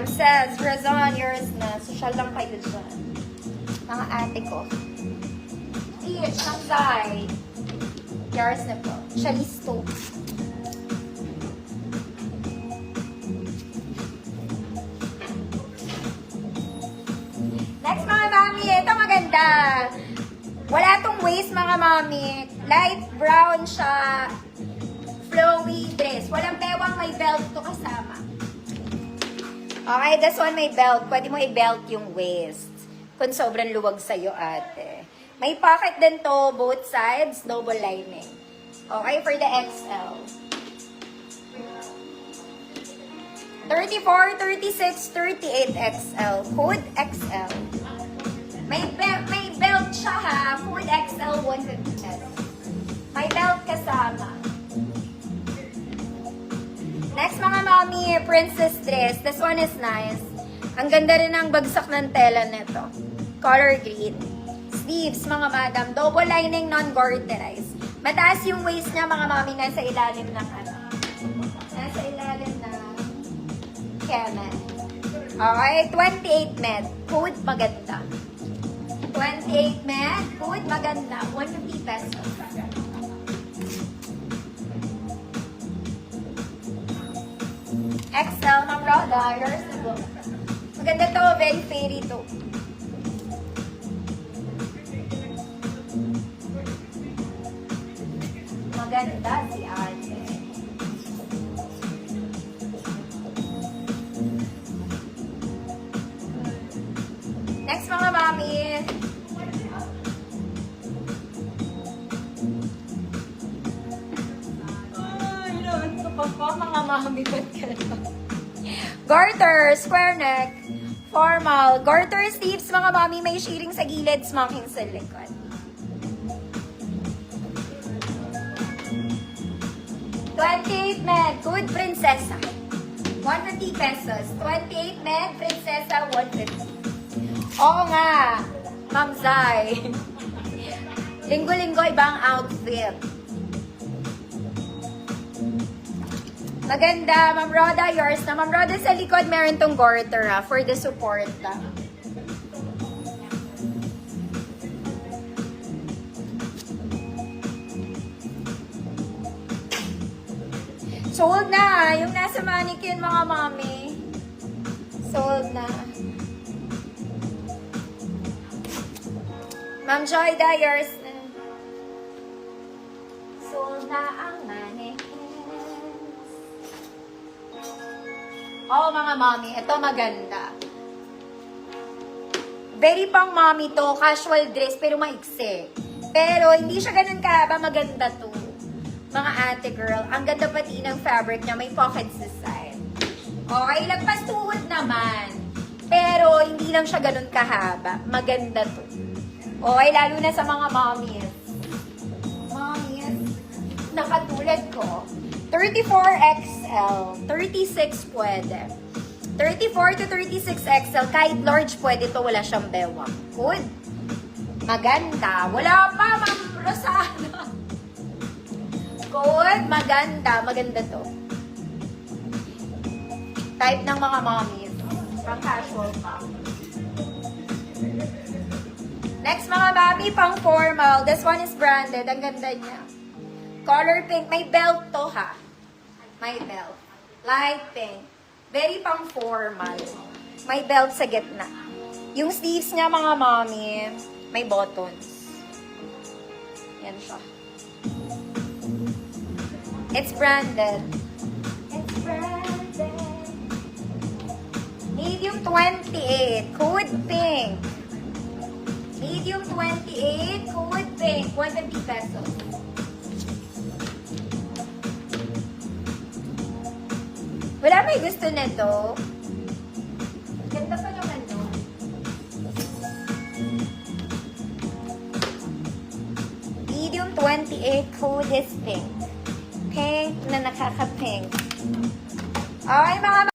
Says, Razon, yours na. Social lang kayo dyan. Mga ate ko. Peach, Shanghai. Yours na po. Shalisto. Next mga mami, ito maganda. Wala tong waist mga mami. Light brown siya. Flowy dress. Walang bewang, may belt to kasama. Okay, this one may belt. Pwede mo i-belt yung waist. Kung sobrang luwag sa'yo, ate. May pocket din to, both sides, double lining. Okay, for the XL. 34, 36, 38 XL. Code XL. May belt siya ha. Code XL 150 pesos. May belt kasama. Next mga mami, princess dress. This one is nice. Ang ganda rin ng bagsak ng tela nito. Color green. Sleeves mga madam. Double lining, non-garterized. Mataas yung waist niya mga mami. Nasa ilalim ng ano. Nasa ilalim ng Kemen. Okay, 28 med. Code maganda. 28 med. Code maganda. 150 pesos. XL, Ma'am Roda. Yours na go. Maganda to. Very fairy to. Maganda si ate. Next mga mami. Mga mami, ba't ka na? Garter, square neck, formal. Garter sleeves, mga mami, may shading sa gilid, smocking sa likod. $28 med, good prinsesa. 150 pesos. 28 med, prinsesa, 150. Oo nga, Ma'am Zai. Linggo-linggo, ibang outfit. Maganda, Ma'am Roda, yours na. Ma'am Roda, sa likod, meron tong garter ha, for the support ha. Sold na, yung nasa mannequin mga mami. Sold na. Ma'am Joyda, yours na. Sold na ang mannequin. Oh, mga mami, ito maganda. Very pang mami to, casual dress, pero maiksi. Pero hindi siya ganun kahaba, maganda to. Mga ate girl, ang ganda pati ng fabric niya, may pockets sa side. Okay, lagpas tuhod naman. Pero hindi lang siya ganun kahaba, maganda to. Okay, lalo na sa mga mommies. Mommies, nakatulad ko. 34XL, 36 pwede. 34 to 36XL, kahit large pwede to, wala siyang bewang. Good. Maganda. Wala pa, Ma'am Rosana. Good. Maganda. Maganda to. Type ng mga mommies. Pang casual pa. Next mga mami, pang formal. This one is branded. Ang ganda niya. Color pink. May belt to ha. May belt. Light pink. Very pang formal. May belt sa gitna. Yung sleeves niya mga mami, may buttons. Yan siya. It's branded. It's branded. Medium 28. Code pink. Medium 28. Code pink. 150 pesos. Wala may gusto nito. Ganda pa naman, no? Medium 28, code is pink. Pink na nakaka-pink. Okay, mga